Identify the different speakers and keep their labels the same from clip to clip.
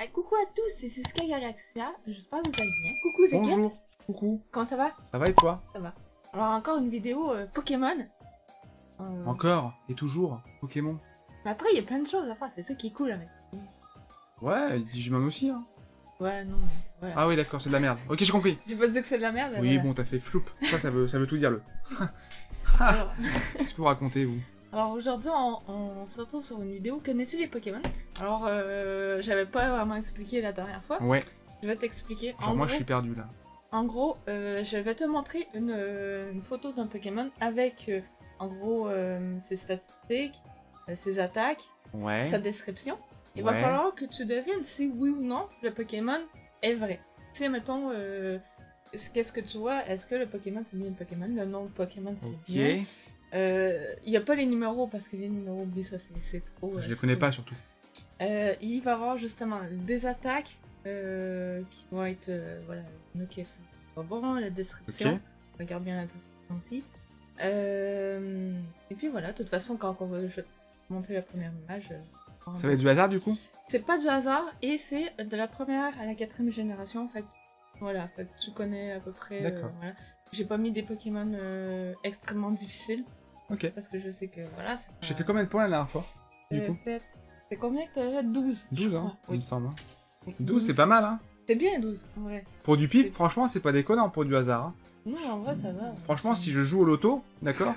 Speaker 1: Ah, coucou à tous, c'est Sky Galaxia, j'espère que vous allez bien. Coucou, c'est Kate.
Speaker 2: Bonjour. Coucou.
Speaker 1: Comment ça va?
Speaker 2: Ça va et toi?
Speaker 1: Ça va. Alors encore une vidéo Pokémon.
Speaker 2: Encore et toujours Pokémon.
Speaker 1: Mais après, il y a plein de choses à faire, c'est ça qui est cool avec.
Speaker 2: Ouais, Digimon aussi, hein.
Speaker 1: Ouais, non, mais voilà.
Speaker 2: Ah oui, d'accord, c'est de la merde. Ok, j'ai compris.
Speaker 1: J'ai pas dit que c'est de la merde.
Speaker 2: Oui,
Speaker 1: voilà.
Speaker 2: bon, t'as fait floup. Ça veut tout dire, le.
Speaker 1: Alors,
Speaker 2: Qu'est-ce que vous racontez, vous?
Speaker 1: alors aujourd'hui, on se retrouve sur une vidéo. Connais-tu les Pokémon? Alors, j'avais pas vraiment expliqué la dernière fois.
Speaker 2: Ouais.
Speaker 1: Je vais t'expliquer.
Speaker 2: Genre, moi, je suis perdu, là.
Speaker 1: En gros, je vais te montrer une photo d'un Pokémon avec, en gros, ses statistiques, ses attaques,
Speaker 2: Ouais.
Speaker 1: sa description. Il va
Speaker 2: Ouais.
Speaker 1: falloir que tu devines si oui ou non le Pokémon est vrai. Si, mettons, qu'est-ce que tu vois? Est-ce que le Pokémon c'est bien le Pokémon? Le nom de Pokémon c'est bien?
Speaker 2: Ok.
Speaker 1: Il n'y a pas les numéros parce que les numéros, oublie ça, c'est trop.
Speaker 2: Je les connais pas, surtout.
Speaker 1: Il va y avoir justement des attaques qui vont être. Voilà, ok, c'est pas bon, la description.
Speaker 2: Ok.
Speaker 1: Regarde bien la description aussi. Et puis voilà, de toute façon, quand on va montrer la première image.
Speaker 2: Ça va être du hasard, du coup?
Speaker 1: C'est pas du hasard et c'est de la première à la 4ème génération. Fait que, voilà, fait que tu connais à peu près.
Speaker 2: D'accord.
Speaker 1: Voilà. J'ai pas mis des Pokémon extrêmement difficiles
Speaker 2: Ok.
Speaker 1: parce que je sais que voilà.
Speaker 2: J'ai fait combien de points la dernière fois? Du coup
Speaker 1: C'est combien que t'as? 12.
Speaker 2: 12, hein, il
Speaker 1: Oui.
Speaker 2: me semble. Hein.
Speaker 1: Oui.
Speaker 2: 12, c'est pas mal, hein.
Speaker 1: C'est bien 12, en vrai.
Speaker 2: Pour du pif,
Speaker 1: C'est-
Speaker 2: franchement, c'est pas déconnant pour du hasard. Hein.
Speaker 1: Non, en vrai, ça va.
Speaker 2: Franchement, si je joue au loto, d'accord?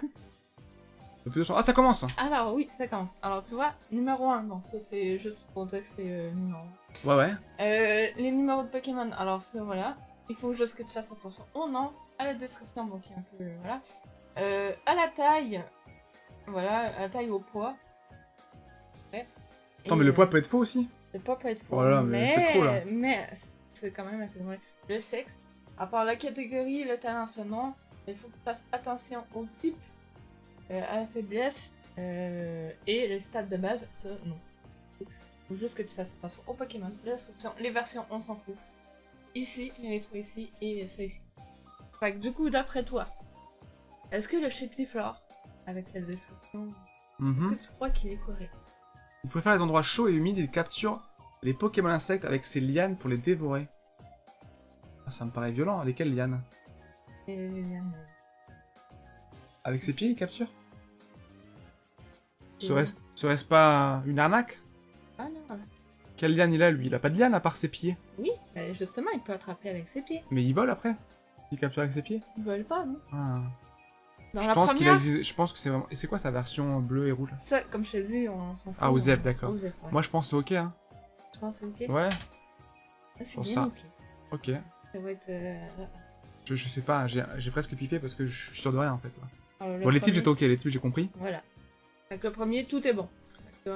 Speaker 2: Le plus de chance- Ah, ça commence!
Speaker 1: Alors, oui, ça commence. Alors, tu vois, numéro 1, bon, ça c'est juste pour dire que c'est numéro 1.
Speaker 2: Ouais, ouais.
Speaker 1: Les numéros de Pokémon, alors ça, voilà. Il faut juste que tu fasses attention au nom, à la description, donc un peu, voilà. À la taille, voilà, à la taille au poids. Ouais.
Speaker 2: Attends,
Speaker 1: Et,
Speaker 2: mais le poids peut être faux aussi?
Speaker 1: Le poids peut être faux,
Speaker 2: Voilà, mais c'est trop, là.
Speaker 1: Mais c'est quand même assez drôle. Le sexe, à part la catégorie, le talent, ce nom, il faut que tu fasses attention au type, à la faiblesse, et le stade de base, ça, non. Faut juste que tu fasses attention aux Pokémon, la description, les versions, on s'en fout. Ici, les trois ici, et ça ici. Fait que du coup, d'après toi, est-ce que le Chétiflore, avec la description, est-ce
Speaker 2: Mhm.
Speaker 1: que tu crois qu'il est correct?
Speaker 2: Il préfère les endroits chauds et humides et capture les Pokémon insectes avec ses lianes pour les dévorer. Ah, ça me paraît violent. Lesquelles lianes? Avec ses pieds, il capture? Serait-ce pas une arnaque?
Speaker 1: Ah non,
Speaker 2: Quelle liane il a, lui? Il a pas de liane à part ses pieds.
Speaker 1: oui, justement, il peut attraper avec ses pieds.
Speaker 2: Mais il vole après? Il capture avec ses pieds?
Speaker 1: Ils veulent pas, non?
Speaker 2: Ah.
Speaker 1: Dans
Speaker 2: Je
Speaker 1: la
Speaker 2: pense
Speaker 1: première,
Speaker 2: je pense que c'est vraiment... Et c'est quoi sa version bleue et rouge?
Speaker 1: ça, comme je te dis, on s'en fout.
Speaker 2: Ah, aux Zèbres, d'accord.
Speaker 1: Aux Zèbres, ouais.
Speaker 2: Moi, je pense que c'est ok, hein.
Speaker 1: Je pense que c'est ok.
Speaker 2: Ouais,
Speaker 1: Ah, c'est
Speaker 2: pour
Speaker 1: bien
Speaker 2: ça.
Speaker 1: ok.
Speaker 2: ok.
Speaker 1: Ça va être...
Speaker 2: Je sais pas, j'ai presque pipé parce que je suis sûr de rien, en fait.
Speaker 1: alors, le
Speaker 2: Bon, les types,
Speaker 1: premier-
Speaker 2: j'étais ok. Les types, j'ai compris.
Speaker 1: Voilà. Avec le premier, tout est bon.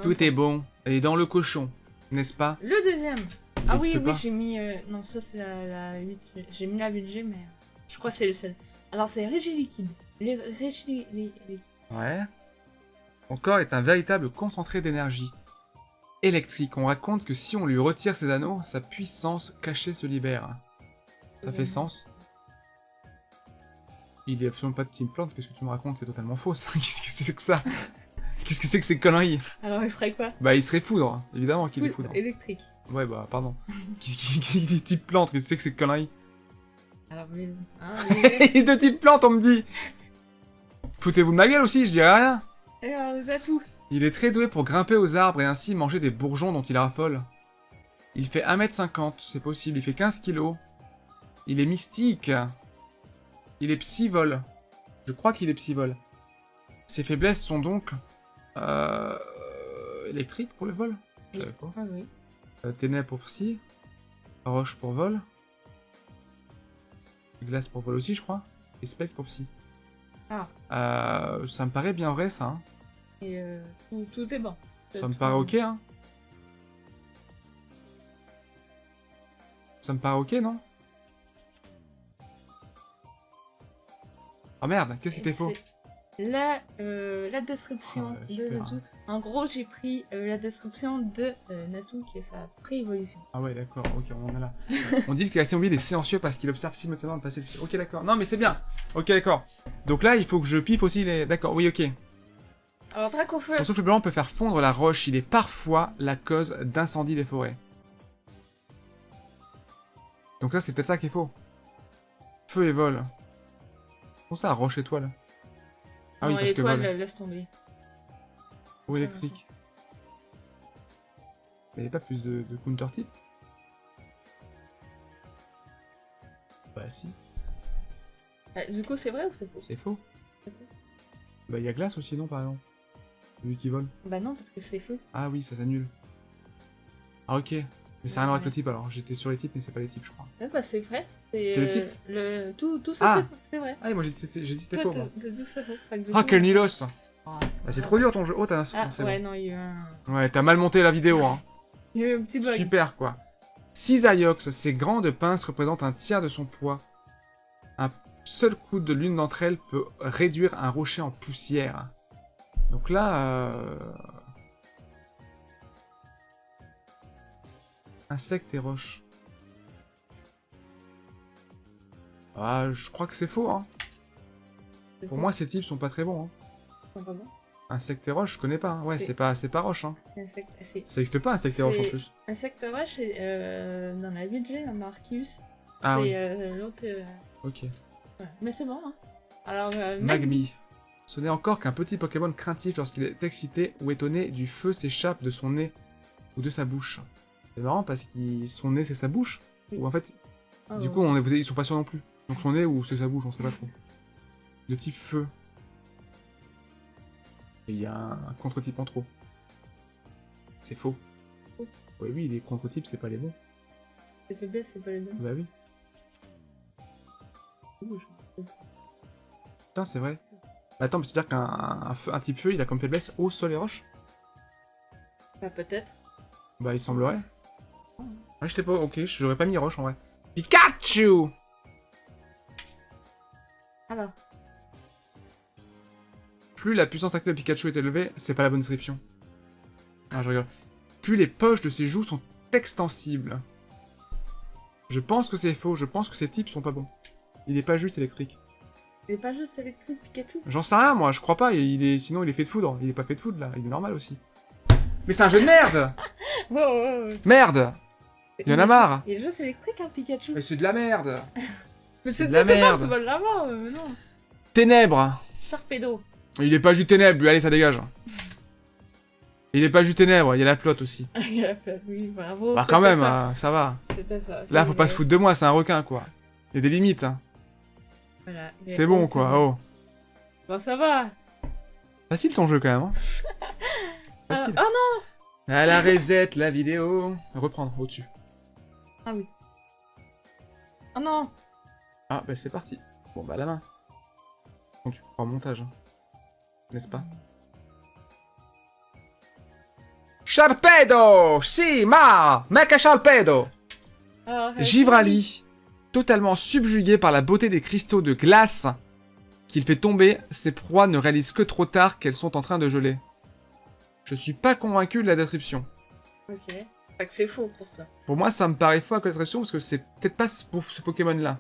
Speaker 2: Tout est bon. Et dans le cochon, n'est-ce pas?
Speaker 1: Le deuxième.
Speaker 2: Il
Speaker 1: Ah oui,
Speaker 2: existe
Speaker 1: oui,
Speaker 2: pas.
Speaker 1: j'ai mis... non, ça c'est la 8. J'ai mis la 8G, mais je crois que c'est le seul. Alors, c'est Régiliquide. Régiliquide.
Speaker 2: Ouais. Son corps est un véritable concentré d'énergie électrique. On raconte que si on lui retire ses anneaux, sa puissance cachée se libère. Ça fait sens. Il est absolument pas de Team Plante, qu'est-ce que tu me racontes? C'est totalement faux, ça. Qu'est-ce que c'est que ça? Qu'est-ce que c'est que ces conneries?
Speaker 1: Alors, il serait quoi?
Speaker 2: Bah, il serait foudre, évidemment qu'il est
Speaker 1: Oui,
Speaker 2: foudre.
Speaker 1: électrique.
Speaker 2: Ouais, bah, pardon. Qui dit Type Plante? Qu'est-ce que c'est que ces conneries?
Speaker 1: Alors, oui. Hein,
Speaker 2: Il est de Type Plante, on me dit! Foutez-vous de ma gueule aussi, je dirais rien!
Speaker 1: et alors, les atouts.
Speaker 2: Il est très doué pour grimper aux arbres et ainsi manger des bourgeons dont il raffole. Il fait 1m50, c'est possible, il fait 15 kg. Il est mystique. Il est psyvol. Je crois qu'il est psyvol. Ses faiblesses sont donc... électriques pour le vol? Je savais pas.
Speaker 1: Ah oui.
Speaker 2: Ténèbres pour psy. Roche pour vol. Glace pour vol aussi, je crois. Et spectre pour psy.
Speaker 1: Ah.
Speaker 2: Ça me paraît bien vrai, ça. Hein.
Speaker 1: Et tout est bon.
Speaker 2: Ça me paraît ok, hein. Ça me paraît ok, non? Oh merde, qu'est-ce qui était faux?
Speaker 1: La description
Speaker 2: Ah, ouais,
Speaker 1: de
Speaker 2: super.
Speaker 1: Natu. En gros, j'ai pris la description de Natu, qui est sa pré-évolution.
Speaker 2: Ah ouais, d'accord, ok, on en est là. On dit qu'il est assez mobile et silencieux parce qu'il observe simultanément le passé. Ok, d'accord. Non, mais c'est bien. Ok, d'accord. Donc là, il faut que je piffe aussi les... D'accord, oui, ok.
Speaker 1: Alors, Dracofeu.
Speaker 2: Son souffle blanc peut faire fondre la roche. Il est parfois la cause d'incendies des forêts. Donc là, c'est peut-être ça qui est faux. Feu et vol. Comment ça, roche étoile? Ah oui,
Speaker 1: non,
Speaker 2: parce que
Speaker 1: l'étoile,
Speaker 2: vol.
Speaker 1: laisse tomber.
Speaker 2: Ou électrique. Mais il n'y a pas plus de counter-type? Bah si,
Speaker 1: Du coup, c'est vrai ou c'est faux?
Speaker 2: c'est faux.
Speaker 1: C'est faux.
Speaker 2: Bah il y a glace aussi, non, par exemple? Celui qui vole.
Speaker 1: Bah non, parce que c'est faux.
Speaker 2: Ah oui, ça s'annule. Ah ok. Mais ça n'a rien à voir avec le type alors. J'étais sur les types, mais c'est pas les types, je crois.
Speaker 1: Ouais, bah c'est vrai.
Speaker 2: C'est le type
Speaker 1: Tout ça,
Speaker 2: Ah.
Speaker 1: c'est vrai.
Speaker 2: Ah, et moi j'ai dit c'était
Speaker 1: Toi,
Speaker 2: faux. moi.
Speaker 1: t'as dit que c'est faux. Fait que du
Speaker 2: Ah,
Speaker 1: coup,
Speaker 2: quel Nilos!
Speaker 1: ouais.
Speaker 2: Bah, c'est trop dur ton jeu. Oh, t'as un...
Speaker 1: Ah,
Speaker 2: c'est
Speaker 1: ouais,
Speaker 2: bon.
Speaker 1: non, il y a eu un...
Speaker 2: Ouais, t'as mal monté la vidéo, hein.
Speaker 1: Il y a eu un petit bug.
Speaker 2: Super, quoi. 6 Aiox, ces grandes pinces représentent un tiers de son poids. Un seul coup de l'une d'entre elles peut réduire un rocher en poussière. Donc là... Insectes et roches. Ah, je crois que c'est faux, hein.
Speaker 1: C'est
Speaker 2: Pour
Speaker 1: faux.
Speaker 2: moi, ces types sont pas très bons, hein.
Speaker 1: C'est pas bon.
Speaker 2: Insectes et roches, je connais pas. Hein. Ouais, c'est pas roche, hein.
Speaker 1: Insecte,
Speaker 2: Ça existe pas, insectes et roches, en plus.
Speaker 1: Insecte roche, c'est dans la VG, dans Arceus.
Speaker 2: Ah oui.
Speaker 1: C'est l'autre...
Speaker 2: Ok.
Speaker 1: ouais. Mais c'est bon, hein. Alors,
Speaker 2: Magmi. Ce n'est encore qu'un petit Pokémon craintif lorsqu'il est excité ou étonné, du feu s'échappe de son nez ou de sa bouche. C'est marrant parce que son nez c'est sa bouche.
Speaker 1: Oui.
Speaker 2: Ou en fait,
Speaker 1: Oh.
Speaker 2: du coup ils sont pas sûrs non plus. Donc son nez ou c'est sa bouche, on sait pas trop. De type feu. Et il y a un contre-type en trop. C'est faux.
Speaker 1: Faux.
Speaker 2: Ouais, oui, les contre-types c'est pas les bons.
Speaker 1: C'est faiblesse, c'est pas les deux.
Speaker 2: Bah oui. Putain, c'est vrai. Attends, mais tu veux dire qu'un type feu il a comme faiblesse eau, sol et roche?
Speaker 1: Bah peut-être.
Speaker 2: Bah, il semblerait. Ah, j'étais pas... Ok, j'aurais pas mis roche, en vrai. Pikachu!
Speaker 1: Alors,
Speaker 2: Plus la puissance active de Pikachu est élevée, c'est pas la bonne description. Ah, je rigole. Plus les poches de ses joues sont extensibles. Je pense que c'est faux, je pense que ces types sont pas bons. Il est pas juste électrique.
Speaker 1: il est pas juste électrique Pikachu.
Speaker 2: J'en sais rien, moi, je crois pas. Sinon, il est fait de foudre. Il est pas fait de foudre, là. Il est normal aussi. Mais c'est un jeu de merde!
Speaker 1: Ouais.
Speaker 2: Merde! Il y en a marre!
Speaker 1: Il est juste électrique, hein, Pikachu.
Speaker 2: Mais c'est de la merde!
Speaker 1: Mais
Speaker 2: c'est
Speaker 1: c'est
Speaker 2: de la
Speaker 1: pas
Speaker 2: merde.
Speaker 1: que tu vas l'avoir, mais non.
Speaker 2: Ténèbres!
Speaker 1: Sharpedo.
Speaker 2: Il est pas juste ténèbres, lui, allez, ça dégage. Il est pas juste ténèbres, il y a la flotte aussi.
Speaker 1: Oui, bravo.
Speaker 2: Bah quand
Speaker 1: c'était
Speaker 2: même,
Speaker 1: ça.
Speaker 2: ça va.
Speaker 1: C'était ça.
Speaker 2: Là, faut pas se foutre de moi, c'est un requin, quoi. Il y a des limites, hein.
Speaker 1: Voilà,
Speaker 2: C'est bon, quoi, oh.
Speaker 1: Bon, ça va.
Speaker 2: Facile ton jeu, quand même, hein. Facile.
Speaker 1: Oh non.
Speaker 2: À la reset, la vidéo. Reprendre, au-dessus.
Speaker 1: Ah oui. Oh non.
Speaker 2: Ah, bah c'est parti. Bon, bah la main. Donc tu prends montage, hein. N'est-ce pas? Sharpedo! Si, ma! Mecha Sharpedo!
Speaker 1: Alors,
Speaker 2: Givrali, totalement subjugué par la beauté des cristaux de glace qu'il fait tomber, ses proies ne réalisent que trop tard qu'elles sont en train de geler. Je suis pas convaincu de la description.
Speaker 1: Ok. Fait que c'est faux pour toi.
Speaker 2: Pour moi, ça me paraît faux avec la description parce que c'est peut-être pas pour ce Pokémon-là.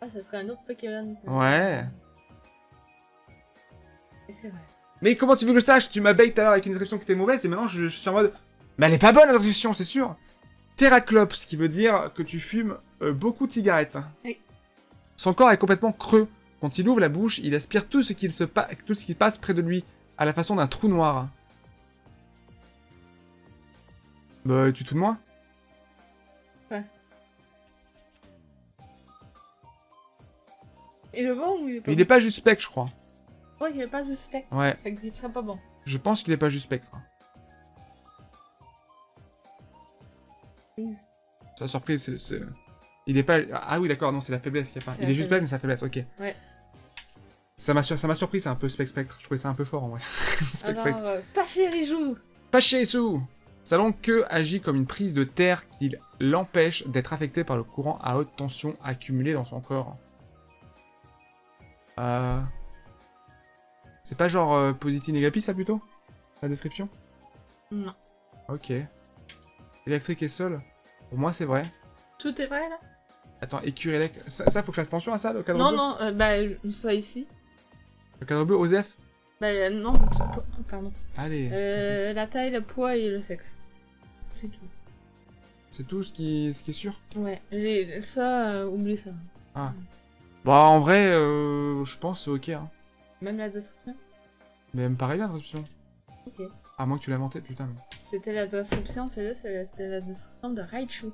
Speaker 1: Ah, ça serait un autre Pokémon.
Speaker 2: Ouais.
Speaker 1: Et c'est vrai.
Speaker 2: Mais comment tu veux que je sache? Tu m'as bait tout à l'heure avec une description qui était mauvaise et maintenant je suis en mode... Mais elle est pas bonne la description, c'est sûr. Terraclope, ce qui veut dire que tu fumes beaucoup de cigarettes.
Speaker 1: Oui.
Speaker 2: Son corps est complètement creux. Quand il ouvre la bouche, il aspire tout ce qui passe près de lui, à la façon d'un trou noir. Bah, tu te fous de moi?
Speaker 1: Ouais. Il est bon ou il est pas
Speaker 2: Il est pas juste spectre, je crois.
Speaker 1: bon? Ouais, il est pas juste spectre.
Speaker 2: Ouais,
Speaker 1: Fait qu'il serait pas bon.
Speaker 2: je pense qu'il est pas juste spectre.
Speaker 1: Please.
Speaker 2: C'est la surprise, c'est... Il est pas... Ah oui, d'accord, non, c'est la fâiblesse qu'il y a pas.
Speaker 1: C'est
Speaker 2: Il
Speaker 1: la
Speaker 2: est juste spectre, mais c'est la faiblesse, ok.
Speaker 1: Ouais.
Speaker 2: Ça m'a surpris, c'est un peu spectre. Je trouvais ça un peu fort, en vrai. Spectre.
Speaker 1: Alors, pas chez les joues.
Speaker 2: Pachésu! Sa longue queue agit comme une prise de terre qui l'empêche d'être affecté par le courant à haute tension accumulé dans son corps. C'est pas genre Positi Negapi, ça, plutôt? La description?
Speaker 1: Non.
Speaker 2: Ok. Électrique et sol? Pour moi, c'est vrai.
Speaker 1: Tout est vrai, là?
Speaker 2: Attends, écurie électrique... Ça, faut que je fasse attention à ça, le cadre
Speaker 1: Non,
Speaker 2: bleu?
Speaker 1: non, bah, ça ici.
Speaker 2: Le cadre bleu, Osef?
Speaker 1: Bah, non, pardon.
Speaker 2: Allez.
Speaker 1: La taille, le poids et le sexe. C'est tout.
Speaker 2: C'est tout ce qui est sûr?
Speaker 1: Ouais, ça, oublie ça.
Speaker 2: Ah. Bah en vrai, je pense que c'est ok. Hein.
Speaker 1: Même la description?
Speaker 2: Mais elle me paraît bien la description.
Speaker 1: Ok.
Speaker 2: À moins que tu l'as inventé, putain. Mais...
Speaker 1: C'était la description, celle-là, c'était la description de Raichu.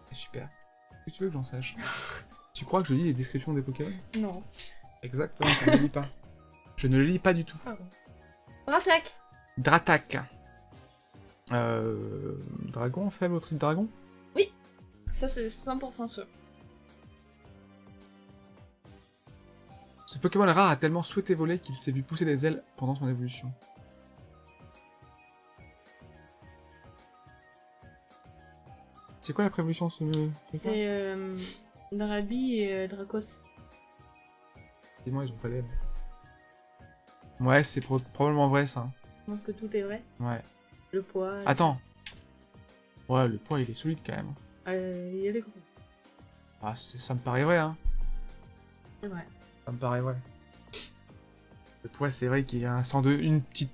Speaker 2: C'est super. Qu'est-ce que tu veux que j'en sache? Tu crois que je lis les descriptions des Pokémon?
Speaker 1: Non.
Speaker 2: Exactement, je ne le lis pas. Je ne le lis pas du tout.
Speaker 1: Pardon. Dratak.
Speaker 2: Dratak. Dragon, faible au type dragon?
Speaker 1: Ça, c'est 100% sûr.
Speaker 2: Ce Pokémon rare a tellement souhaité voler qu'il s'est vu pousser des ailes pendant son évolution. C'est quoi la prévolution ce
Speaker 1: C'est Drabi et Dracos.
Speaker 2: Dis-moi, ils ont pas d'ailes. Ouais, c'est probablement vrai ça.
Speaker 1: Je pense que tout est vrai.
Speaker 2: Ouais.
Speaker 1: Le poids.
Speaker 2: Attends. Ouais, le poids il est solide quand même.
Speaker 1: Il y a des gros.
Speaker 2: Ah, ça me paraît vrai, hein.
Speaker 1: C'est vrai.
Speaker 2: Ça me paraît vrai. Le poids, c'est vrai qu'il y a un 102, une petite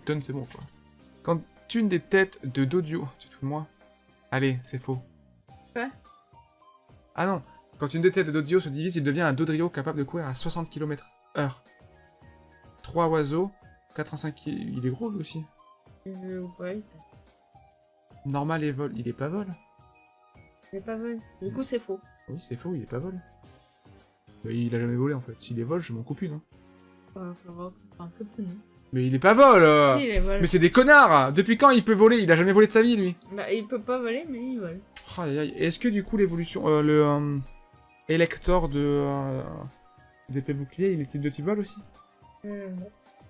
Speaker 2: tonne, c'est bon, quoi. Quand une des têtes de Dodio... Tu te fous de moi? Allez, c'est faux.
Speaker 1: Quoi?
Speaker 2: Ah non. Quand une des têtes de Dodio se divise, il devient un Dodrio capable de courir à 60 km/h. 3 oiseaux, 85 kg... Il est gros, lui aussi.
Speaker 1: Ouais.
Speaker 2: Normal et vol. Il est pas vol?
Speaker 1: Il est pas vol. Du coup, c'est faux.
Speaker 2: Oui, c'est faux, il est pas vol. Mais il a jamais volé, en fait. S'il est vol, je m'en coupe une, hein.
Speaker 1: Faudra un peu plus, non?
Speaker 2: Mais il est pas vol
Speaker 1: Si, il est vol.
Speaker 2: Mais c'est des connards! Depuis quand il peut voler? Il a jamais volé de sa vie, lui.
Speaker 1: Bah, il peut pas voler, mais il vole.
Speaker 2: Oh, aïe, aïe. Est-ce que, du coup, l'évolution... Elector de... d'épée bouclier, il était de type vol aussi?
Speaker 1: Non.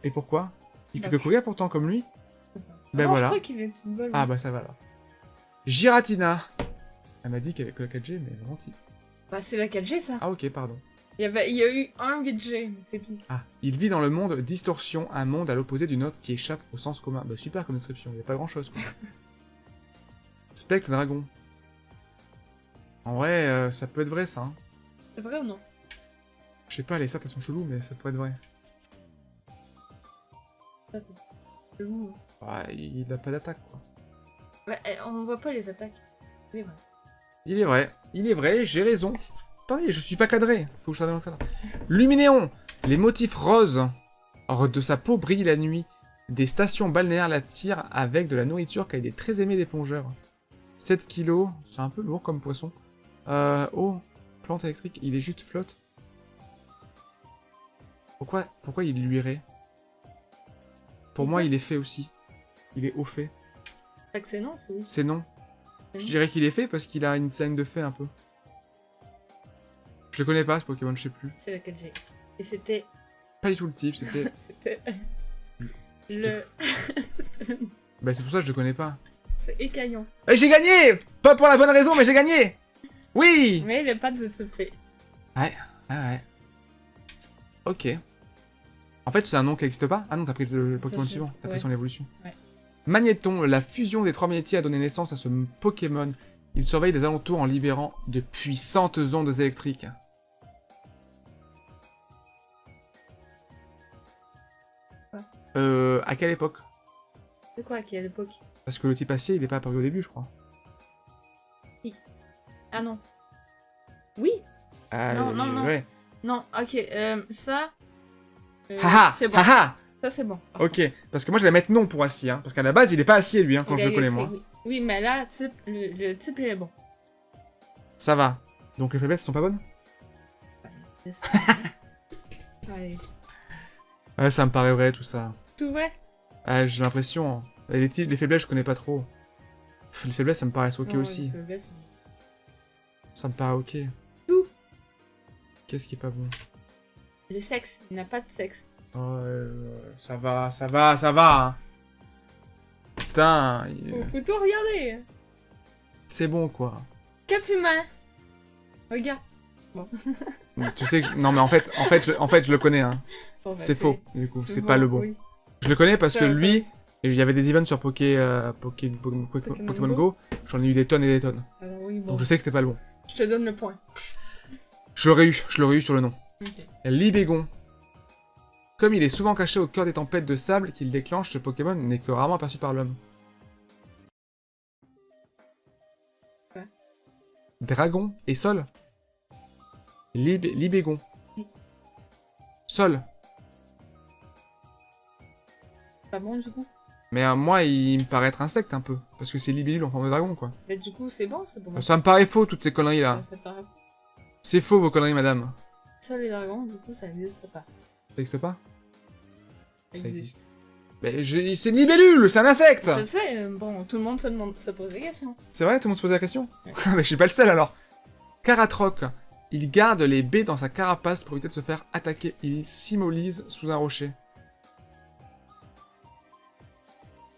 Speaker 2: Et pourquoi? Il fait
Speaker 1: Bah,
Speaker 2: que courir, pourtant, comme lui? Ben
Speaker 1: non,
Speaker 2: voilà.
Speaker 1: je crois qu'il est tout vol.
Speaker 2: Ah, bah ça va, alors. Giratina. Elle m'a dit qu'elle avait que la 4G, mais elle a menti.
Speaker 1: Bah, c'est la 4G, ça.
Speaker 2: Ah, ok, pardon.
Speaker 1: Il y a eu un 8G, mais c'est tout.
Speaker 2: Ah, il vit dans le monde Distorsion, un monde à l'opposé du nôtre qui échappe au sens commun. Bah super comme description, il n'y a pas grand chose quoi. Spectre Dragon. En vrai, ça peut être vrai ça. Hein.
Speaker 1: C'est vrai ou non?
Speaker 2: Je sais pas, les stats elles sont cheloues, mais ça peut être vrai.
Speaker 1: C'est bon.
Speaker 2: Ouais, il a pas d'attaque quoi.
Speaker 1: Ouais, on voit pas les attaques. C'est vrai.
Speaker 2: Il est vrai, j'ai raison. Attendez, je suis pas cadré. Faut que je sois dans le cadre. Luminéon. Les motifs roses de sa peau brillent la nuit. Des stations balnéaires l'attirent avec de la nourriture car il est très aimé des plongeurs. 7 kilos, c'est un peu lourd comme poisson. Oh, plante électrique, il est juste flotte. Pourquoi il luirait? Pour moi, il est fait aussi. Il est au fait.
Speaker 1: Fait que c'est non, c'est oui.
Speaker 2: C'est non. Je dirais qu'il est fait parce qu'il a une scène de fait un peu. Je le connais pas ce Pokémon, je sais plus.
Speaker 1: C'est la 4G. Et c'était...
Speaker 2: Pas du tout le type, c'était...
Speaker 1: C'était... le...
Speaker 2: Bah c'est pour ça que je le connais pas.
Speaker 1: c'est écaillon.
Speaker 2: Et j'ai gagné! Pas pour la bonne raison, mais j'ai gagné! Oui!
Speaker 1: Mais il est pas de ce fait.
Speaker 2: Ouais. Ok. En fait, c'est un nom qui n'existe pas? Ah non, t'as pris le Pokémon suivant, t'as pris son évolution.
Speaker 1: Ouais.
Speaker 2: Magnéton, la fusion des 3 magnétis a donné naissance à ce Pokémon. Il surveille les alentours en libérant de puissantes ondes électriques. À quelle époque?
Speaker 1: C'est quoi, à quelle époque?
Speaker 2: Parce que le type acier, il est pas apparu au début, je crois.
Speaker 1: Ah non. Oui. Non.
Speaker 2: Ouais.
Speaker 1: Non, ok, ça...
Speaker 2: Haha,
Speaker 1: c'est bon.
Speaker 2: haha.
Speaker 1: Ça, c'est bon.
Speaker 2: Ok, parce que moi je vais mettre non pour acier, hein, parce qu'à la base il est pas acier lui, hein, quand
Speaker 1: Il
Speaker 2: je
Speaker 1: a
Speaker 2: le connais
Speaker 1: écrit,
Speaker 2: moi.
Speaker 1: Oui. Oui, mais là, le type, il est bon.
Speaker 2: Ça va. Donc les faiblesses sont pas bonnes?
Speaker 1: Allez.
Speaker 2: Ouais, ça me paraît vrai tout ça.
Speaker 1: Tout vrai?
Speaker 2: J'ai l'impression. Hein. Les faiblesses je connais pas trop. Les faiblesses ça me paraît ok
Speaker 1: Non,
Speaker 2: aussi.
Speaker 1: les faiblesses,
Speaker 2: Ça me paraît ok.
Speaker 1: Tout.
Speaker 2: Qu'est-ce qui est pas bon?
Speaker 1: Le sexe, il n'a pas de sexe.
Speaker 2: Oh, ça va. Hein. Putain,
Speaker 1: Faut tout regarder.
Speaker 2: c'est bon quoi.
Speaker 1: Cap humain. Regarde. Bon.
Speaker 2: Tu sais que non mais en fait je le connais hein.
Speaker 1: Bon, bah,
Speaker 2: C'est faux du coup, c'est
Speaker 1: bon,
Speaker 2: pas le bon.
Speaker 1: oui.
Speaker 2: Je le connais parce que
Speaker 1: Ouais,
Speaker 2: lui, il y avait des events sur Pokémon Go, j'en ai eu des tonnes et des tonnes.
Speaker 1: Alors oui, bon.
Speaker 2: Donc je sais que c'était pas le bon.
Speaker 1: Je te donne le point.
Speaker 2: Je l'aurais eu sur le nom.
Speaker 1: Ok.
Speaker 2: Libégon. Comme il est souvent caché au cœur des tempêtes de sable qu'il déclenche, ce Pokémon n'est que rarement aperçu par l'homme. Dragon et sol. Libégon.
Speaker 1: Oui.
Speaker 2: Sol.
Speaker 1: Pas bon du coup.
Speaker 2: Mais moi, il me paraît être insecte un peu. Parce que c'est libellule en forme de dragon, quoi.
Speaker 1: Mais du coup, c'est bon, c'est bon.
Speaker 2: Ça me paraît faux, toutes ces conneries là.
Speaker 1: Ça paraît.
Speaker 2: C'est faux, vos conneries, madame.
Speaker 1: Seul les dragons, du coup, ça n'existe pas.
Speaker 2: Ça existe pas?
Speaker 1: Ça existe.
Speaker 2: Mais c'est une libellule, c'est un insecte!
Speaker 1: Je sais, bon, tout le monde se pose des questions.
Speaker 2: C'est vrai, tout le monde se posait la question?
Speaker 1: Ouais.
Speaker 2: Mais je suis pas le seul alors. Caratroc. Il garde les baies dans sa carapace pour éviter de se faire attaquer. Il s'immobilise sous un rocher.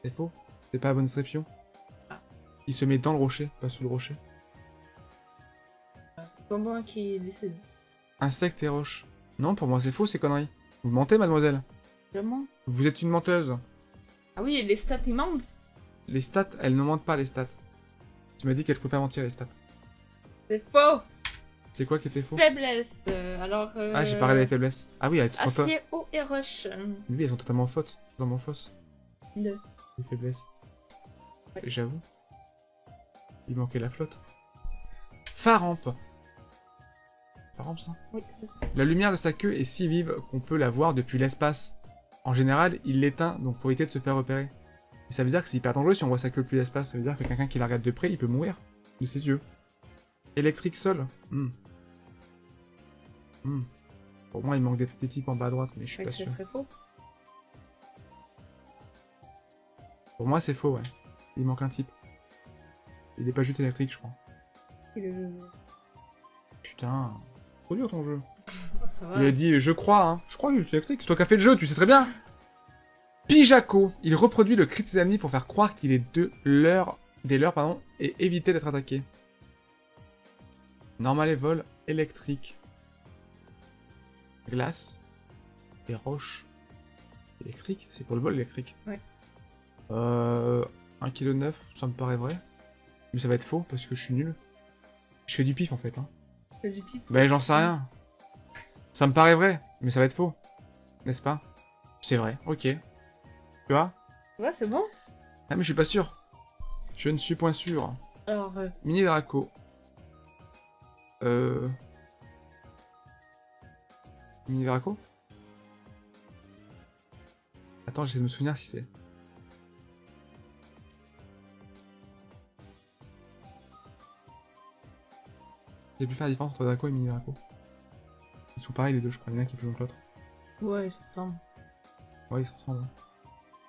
Speaker 2: C'est faux? C'est pas la bonne description?
Speaker 1: Ah.
Speaker 2: Il se met dans le rocher, pas sous le rocher.
Speaker 1: C'est pas moi qui décide.
Speaker 2: Insecte et roche. Non, pour moi c'est faux ces conneries. Vous mentez, mademoiselle.
Speaker 1: Je mens.
Speaker 2: Vous êtes une menteuse.
Speaker 1: Ah oui, et les stats, ils mentent.
Speaker 2: Les stats, elles ne mentent pas les stats. Tu m'as dit qu'elles ne pouvaient pas mentir les stats.
Speaker 1: C'est faux.
Speaker 2: C'est quoi qui était faux?
Speaker 1: Faiblesse. Alors.
Speaker 2: Ah, j'ai parlé des faiblesses. Ah oui, elles sont
Speaker 1: Acier, eau et roche.
Speaker 2: Oui, elles sont totalement fautes. Totalement fausses.
Speaker 1: Deux.
Speaker 2: Les faiblesses.
Speaker 1: Ouais.
Speaker 2: J'avoue. Il manquait la flotte. Farampe. Farampe, ça?
Speaker 1: Oui, c'est ça.
Speaker 2: La lumière de sa queue est si vive qu'on peut la voir depuis l'espace. En général, il l'éteint, donc pour éviter de se faire repérer. Mais ça veut dire que c'est hyper dangereux si on voit sa queue depuis l'espace. Ça veut dire que quelqu'un qui la regarde de près, il peut mourir de ses yeux. Électrique sol. Pour moi, il manque des types en bas à droite, mais je suis pas sûr.
Speaker 1: Ça serait faux.
Speaker 2: Pour moi, c'est faux, ouais. Il manque un type. Il est pas juste électrique, je crois. Putain, trop dur ton jeu.
Speaker 1: Ça va.
Speaker 2: Il a dit, je crois, hein. Je crois qu'il est juste électrique. C'est toi qui as fait le jeu, tu sais très bien. Pijaco. Il reproduit le cri de ses ennemis pour faire croire qu'il est des leurs, et éviter d'être attaqué. Normal et vol, électrique. Glace. Et roche. Électrique? C'est pour le vol électrique.
Speaker 1: Ouais.
Speaker 2: 1,9 kg, ça me paraît vrai. Mais ça va être faux parce que je suis nul. Je fais du pif en fait. Hein.
Speaker 1: C'est du pipe.
Speaker 2: Bah j'en sais rien. Ça me paraît vrai, mais ça va être faux. N'est-ce pas? C'est vrai, ok. Tu vois?
Speaker 1: Ouais, c'est bon.
Speaker 2: Ah mais je suis pas sûr. Je ne suis point sûr.
Speaker 1: Alors,
Speaker 2: Mini Draco. Mini Draco? Attends, j'essaie de me souvenir si c'est... J'ai pu faire la différence entre Draco et Mini Draco. Ils sont pareils les deux, je crois. Il y en a un qui est plus long que l'autre.
Speaker 1: ouais, ça ressemble.
Speaker 2: Ouais, ils se ressemblent.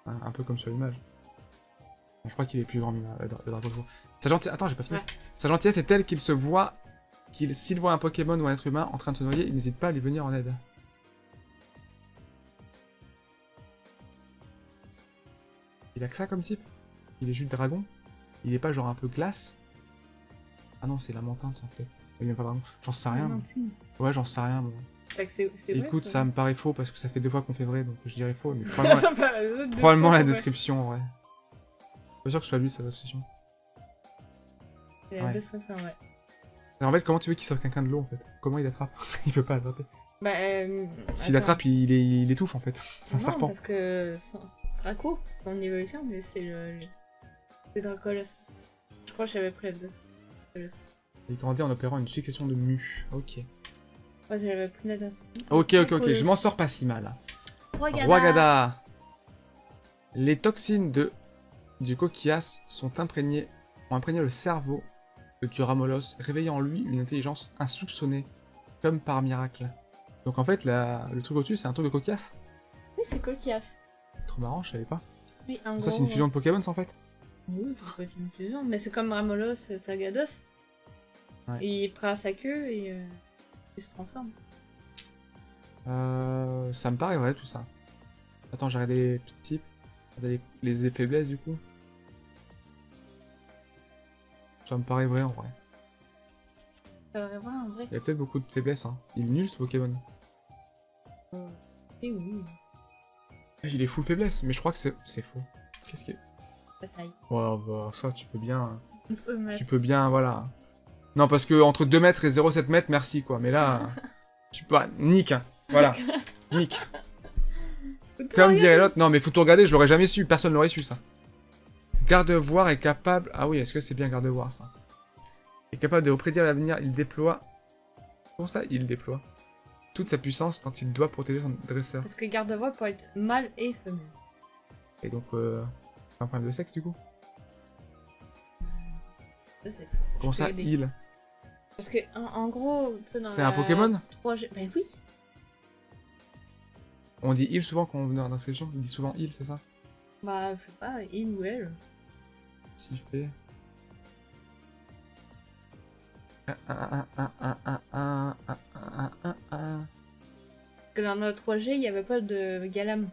Speaker 2: Hein. Un peu comme sur l'image. Bon, je crois qu'il est plus grand, le Draco. Sa gentillesse... Attends, j'ai pas fini.
Speaker 1: Ouais.
Speaker 2: Sa gentillesse est telle qu'il se voit... S'il voit un Pokémon ou un être humain en train de se noyer, il n'hésite pas à lui venir en aide. Il a que ça comme type? Il est juste dragon? Il est pas genre un peu glace? Ah non, c'est la mentinte en fait. Il est pas dragon. J'en sais rien. Moi. Ouais, j'en sais rien. Moi.
Speaker 1: C'est
Speaker 2: Écoute,
Speaker 1: vrai,
Speaker 2: ça me paraît faux parce que ça fait 2 fois qu'on fait vrai, donc je dirais faux. Mais
Speaker 1: Ça
Speaker 2: probablement la description, ouais. Je suis pas sûr que ce soit lui, sa description.
Speaker 1: C'est la
Speaker 2: Ouais.
Speaker 1: description, ouais.
Speaker 2: Et en fait, comment tu veux qu'il sorte quelqu'un de l'eau en fait? Comment il attrape? Il peut pas attraper.
Speaker 1: Bah,
Speaker 2: S'il
Speaker 1: attends.
Speaker 2: attrape, il étouffe en fait. C'est un
Speaker 1: Non,
Speaker 2: serpent.
Speaker 1: parce que Draco, son évolution, mais c'est c'est Dracolos. Je crois que j'avais pris la Dracolos.
Speaker 2: Il grandit en opérant une succession de mus. Ok.
Speaker 1: Ouais, j'avais pris la Dracolos.
Speaker 2: Ok, je m'en sors pas si mal. Roigada. Les toxines du coquillas ont imprégné le cerveau de Duramolos, réveillant en lui une intelligence insoupçonnée, comme par miracle. Donc en fait, le truc au-dessus, c'est un truc de coquillas.
Speaker 1: Oui, c'est coquillas.
Speaker 2: Trop marrant, je savais pas.
Speaker 1: Oui, en
Speaker 2: Ça,
Speaker 1: gros,
Speaker 2: c'est une fusion de Pokémon, ça, en fait.
Speaker 1: Oui, ça peut être une fusion, mais c'est comme Ramolos, Flagados.
Speaker 2: Ouais.
Speaker 1: Et il prend sa queue et il se transforme.
Speaker 2: Ça me paraît vrai, tout ça. Attends, j'ai regardé les petits types. Regardez les faiblesses, du coup. Ça me paraît vrai, en vrai.
Speaker 1: Ça va voir en vrai.
Speaker 2: Il y a peut-être beaucoup de faiblesses, hein. Il est nul, ce Pokémon.
Speaker 1: Et oui,
Speaker 2: Il est full faiblesse, mais je crois que c'est faux. Qu'est-ce qu'il y a?
Speaker 1: la taille.
Speaker 2: Ouais, bah, ça, tu peux bien...
Speaker 1: Tu
Speaker 2: Tu peux bien, voilà. Non, parce que entre 2 mètres et 0,7 mètres, merci, quoi. Mais là, tu peux... Nick, hein. Voilà. Nick. Comme dirait l'autre. Non, mais faut tout regarder, je l'aurais jamais su. Personne l'aurait su, ça. Gardevoir est capable... Ah oui, est-ce que c'est bien Gardevoir, ça? est capable de prédire l'avenir, il déploie... Comment ça, il déploie toute sa puissance quand il doit protéger son dresseur.
Speaker 1: Parce que garde-voile peut être mâle et femelle.
Speaker 2: Et donc, c'est un problème de sexe, du coup.
Speaker 1: De sexe.
Speaker 2: Comment
Speaker 1: Je
Speaker 2: ça,
Speaker 1: peux aider.
Speaker 2: il?
Speaker 1: Parce que, en gros...
Speaker 2: C'est un Pokémon
Speaker 1: 3G... Ben oui.
Speaker 2: On dit il souvent quand on vient d'inscription, on dit souvent il, c'est ça?
Speaker 1: Bah, je sais pas, il ou elle.
Speaker 2: Si fait...
Speaker 1: Parce que dans le 3G, il n'y avait pas de Galam.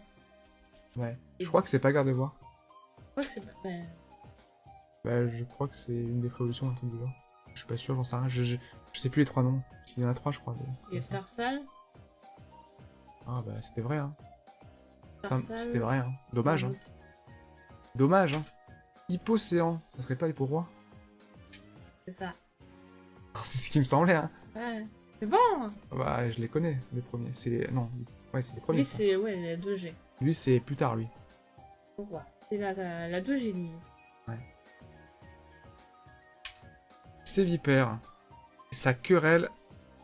Speaker 2: Ouais. Je crois que c'est pas garde-voix.
Speaker 1: Je crois que c'est pas... Ben,
Speaker 2: Bah, je crois que c'est une des évolutions, un truc du genre. Je suis pas sûr, j'en sais rien. Je sais plus les 3 noms. Il y en a 3, je crois.
Speaker 1: il y a Tarsal.
Speaker 2: Ah, bah, c'était vrai, hein.
Speaker 1: Tarsal...
Speaker 2: C'était vrai, hein. Dommage, hein. Dommage, hein. Hippocéan. Ça serait pas l'hipporoi?
Speaker 1: C'est ça.
Speaker 2: C'est ce qui me semblait, hein.
Speaker 1: Ouais. C'est bon.
Speaker 2: Bah, je les connais, les premiers. C'est les... Non, ouais, c'est les premiers.
Speaker 1: Lui,
Speaker 2: ça.
Speaker 1: c'est... Ouais, la 2G.
Speaker 2: Lui, c'est plus tard, lui.
Speaker 1: Pourquoi? C'est la 2G, lui.
Speaker 2: Ouais. C'est Vipère. Sa querelle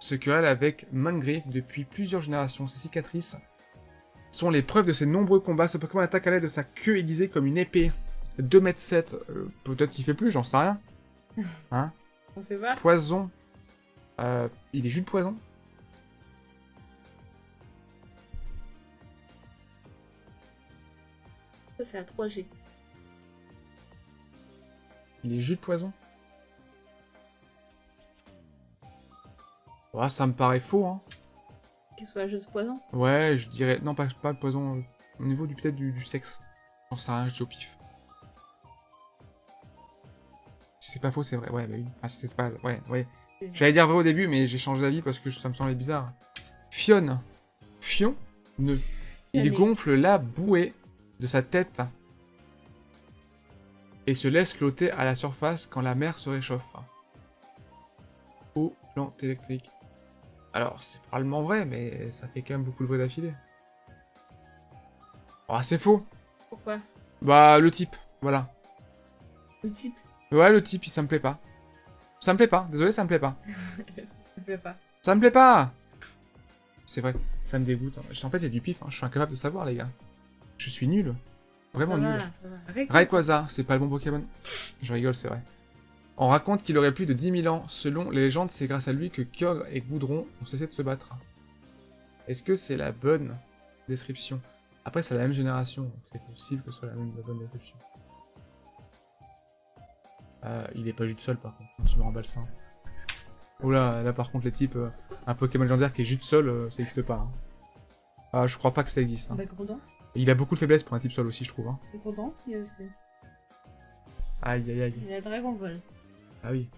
Speaker 2: se querelle avec Mangriff depuis plusieurs générations. Ses cicatrices sont les preuves de ses nombreux combats. Ce Pokémon attaque à l'aide de sa queue aiguisée comme une épée. 2,7 m. Peut-être qu'il fait plus, j'en sais rien. Hein?
Speaker 1: On sait pas.
Speaker 2: Poison. Il est jus de poison?
Speaker 1: Ça, c'est la 3G.
Speaker 2: Il est jus de poison? Ouais, ça me paraît faux, hein.
Speaker 1: Qu'il soit juste poison.
Speaker 2: Ouais, je dirais... Non, pas le poison. Au niveau peut-être du sexe. J'en sais rien, je dis au pif. Si c'est pas faux, c'est vrai. Ouais, bah oui. Ah, c'est pas... Ouais, ouais. J'allais dire vrai au début, mais j'ai changé d'avis parce que ça me semblait bizarre. Fionne. Fion? Ne. Il
Speaker 1: Fionné.
Speaker 2: gonfle la bouée de sa tête et se laisse flotter à la surface quand la mer se réchauffe. Eau, plante électrique. Alors, c'est probablement vrai, mais ça fait quand même beaucoup de vrai d'affilée. Ah, c'est faux.
Speaker 1: Pourquoi?
Speaker 2: Bah, le type, voilà.
Speaker 1: Le type.
Speaker 2: Ouais, le type, ça me plaît pas. Ça me plaît pas, désolé, ça me plaît pas.
Speaker 1: Ça me plaît pas.
Speaker 2: Ça me plaît pas. C'est vrai, ça me dégoûte. En fait, il y a du pif, hein. Je suis incapable de savoir, les gars. Je suis nul. Vraiment
Speaker 1: Ça
Speaker 2: nul.
Speaker 1: va, ça va.
Speaker 2: Rayquaza, c'est pas le bon Pokémon. Je rigole, c'est vrai. On raconte qu'il aurait plus de 10 000 ans. Selon les légendes, c'est grâce à lui que Kyogre et Goudron ont cessé de se battre. Est-ce que c'est la bonne description? Après, c'est la même génération, donc c'est possible que ce soit la bonne description. Il est pas jus de sol, par contre. Je me remballe ça. Oh là, par contre, les types... un Pokémon légendaire qui est jus de sol, ça n'existe pas. Hein. Ah, je crois pas que ça existe. Hein.
Speaker 1: Bah, Groudon.
Speaker 2: Il a beaucoup de faiblesse pour un type sol aussi, je trouve. Hein.
Speaker 1: Groudon, il y a aussi.
Speaker 2: Aïe, aïe, aïe.
Speaker 1: Il y a Dragon Ball.
Speaker 2: Ah oui.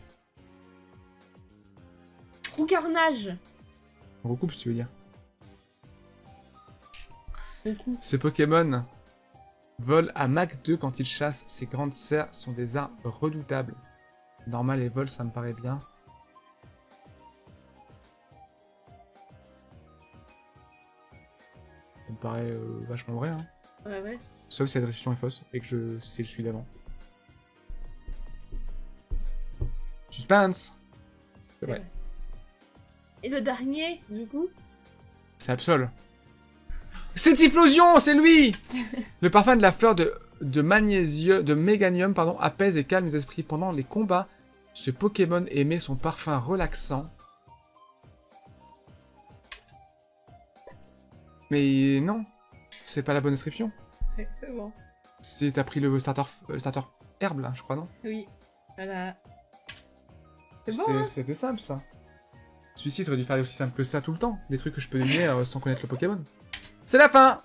Speaker 1: Roucarnage.
Speaker 2: On recoupe, si tu veux dire.
Speaker 1: Le coup.
Speaker 2: Ce Pokémon vole à Mach 2 quand il chasse. Ses grandes serres sont des armes redoutables. Normal et vol, ça me paraît bien. Ça me paraît vachement vrai, hein.
Speaker 1: Ouais, ouais.
Speaker 2: Sauf si la description est fausse et que c'est celui d'avant. Suspense! C'est vrai.
Speaker 1: Et le dernier, du coup?
Speaker 2: C'est Absol. C'est Typhlosion, c'est lui! Le parfum de la fleur de méganium, pardon, apaise et calme les esprits pendant les combats. Ce Pokémon émet son parfum relaxant. Mais non, c'est pas la bonne description.
Speaker 1: Ouais, c'est bon.
Speaker 2: Si t'as pris le starter herbe là, je crois, non?
Speaker 1: Oui. Voilà. C'est bon, hein?
Speaker 2: C'était simple ça. Celui-ci, t'aurais dû faire aussi simple que ça tout le temps. Des trucs que je peux deviner sans connaître le Pokémon. C'est la fin!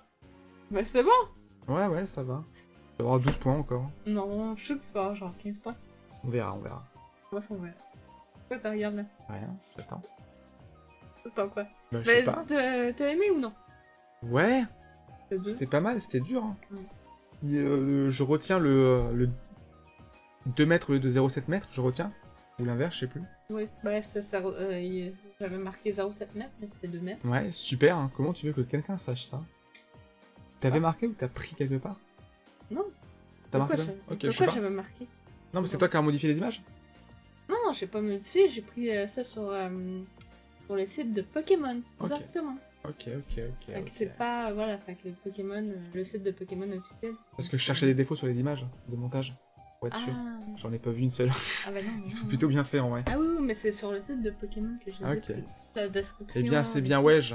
Speaker 1: Bah, c'est bon!
Speaker 2: Ouais, ouais, ça va. Tu vas avoir 12 points encore.
Speaker 1: Non, je sais que c'est pas genre 15 points.
Speaker 2: On verra, on verra.
Speaker 1: Moi, ça va. Quoi, t'as regardes là?
Speaker 2: Rien, j'attends.
Speaker 1: Attends, quoi?
Speaker 2: Bah, je sais pas.
Speaker 1: T'as aimé ou non?
Speaker 2: Ouais,
Speaker 1: Le 2.
Speaker 2: c'était pas mal, c'était dur. Hein.
Speaker 1: Mm.
Speaker 2: Je retiens le 2 mètres au lieu de 0,7 mètres, je retiens. Ou l'inverse, je sais plus.
Speaker 1: Ouais, bah, c'était ça. J'avais marqué 0,7 mètres, mais c'était 2 mètres.
Speaker 2: Ouais, super. Hein. Comment tu veux que quelqu'un sache ça? T'avais marqué ou t'as pris quelque part?
Speaker 1: Non.
Speaker 2: T'as marqué
Speaker 1: Pourquoi
Speaker 2: là? Ok, je sais
Speaker 1: Pourquoi
Speaker 2: pas.
Speaker 1: j'avais marqué?
Speaker 2: Non, mais c'est toi qui as modifié les images?
Speaker 1: Non, j'ai pas mis dessus, j'ai pris ça sur le site de Pokémon.
Speaker 2: Ok.
Speaker 1: Exactement.
Speaker 2: Ok.
Speaker 1: Fait que c'est pas. Voilà, fait que Pokémon, le site de Pokémon officiel.
Speaker 2: Parce que je cherchais des défauts sur les images de montage. Pour être sûr.
Speaker 1: Ah,
Speaker 2: J'en ai pas vu une seule.
Speaker 1: ah bah non.
Speaker 2: Ils sont
Speaker 1: non.
Speaker 2: plutôt bien faits en vrai.
Speaker 1: Ah oui, oui, mais c'est sur le site de Pokémon que j'ai
Speaker 2: Ah,
Speaker 1: vu
Speaker 2: ok.
Speaker 1: la description.
Speaker 2: Eh bien, c'est bien
Speaker 1: et
Speaker 2: Wedge.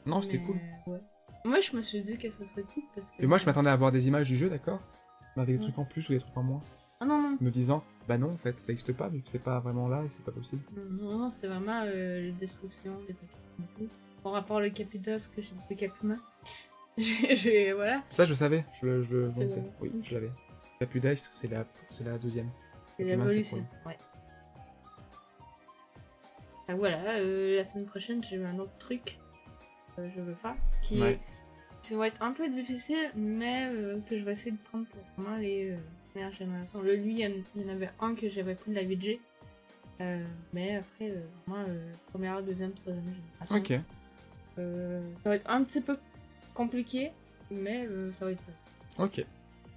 Speaker 2: Non,
Speaker 1: tout,
Speaker 2: c'était
Speaker 1: mais,
Speaker 2: cool.
Speaker 1: Ouais. Moi, je me suis dit que ça serait cool parce que.
Speaker 2: Et moi, je m'attendais à voir des images du jeu, d'accord? Mais avec des
Speaker 1: Ouais.
Speaker 2: trucs en plus ou des trucs en moins.
Speaker 1: Ah non, non.
Speaker 2: Me disant, bah non, en fait, ça existe pas, vu que c'est pas vraiment là et c'est pas possible.
Speaker 1: Non, non, c'était vraiment les descriptions des Pokémon et tout. Par rapport au Capidos que j'ai dit Capuma. Voilà.
Speaker 2: Ça, je savais, je
Speaker 1: C'est
Speaker 2: volontais.
Speaker 1: vrai.
Speaker 2: Oui,
Speaker 1: Ok.
Speaker 2: je l'avais. Capudice, c'est la deuxième.
Speaker 1: C'est
Speaker 2: Capuma,
Speaker 1: l'évolution.
Speaker 2: c'est
Speaker 1: Ouais. Ah, voilà, la semaine prochaine, j'ai un autre truc que je veux faire qui
Speaker 2: Ouais.
Speaker 1: va être un peu difficile, mais que je vais essayer de prendre pour vraiment les premières générations. Là, lui, il y en avait un que j'avais pris de la VG. Mais après, moi, première, deuxième, troisième génération.
Speaker 2: Ok.
Speaker 1: Ça va être un petit peu compliqué, mais ça va être fait.
Speaker 2: Ok.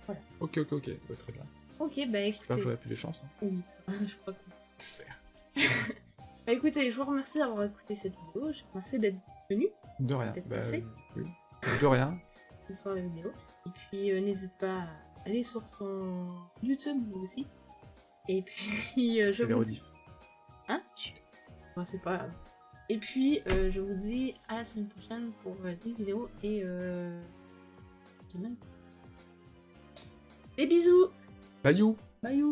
Speaker 1: Voilà.
Speaker 2: Ok. Ouais, très bien.
Speaker 1: Ok, bah
Speaker 2: J'espère que
Speaker 1: écoutez.
Speaker 2: j'aurai plus de chance. Hein.
Speaker 1: Oui, ça va, je crois que.
Speaker 2: J'espère.
Speaker 1: Bah écoutez, je vous remercie d'avoir écouté cette vidéo. Je vous remercie d'être venu
Speaker 2: De rien.
Speaker 1: Peut-être
Speaker 2: Bah,
Speaker 1: assez.
Speaker 2: oui. De rien.
Speaker 1: sur la vidéo. Et puis n'hésite pas à aller sur son YouTube vous aussi. Et puis je
Speaker 2: C'est des
Speaker 1: vous
Speaker 2: rediffs.
Speaker 1: Hein
Speaker 2: Chut.
Speaker 1: Bon, c'est pas grave. Et puis je vous dis à la semaine prochaine pour des vidéos et semaine. Des bisous.
Speaker 2: Bayou.
Speaker 1: Bye.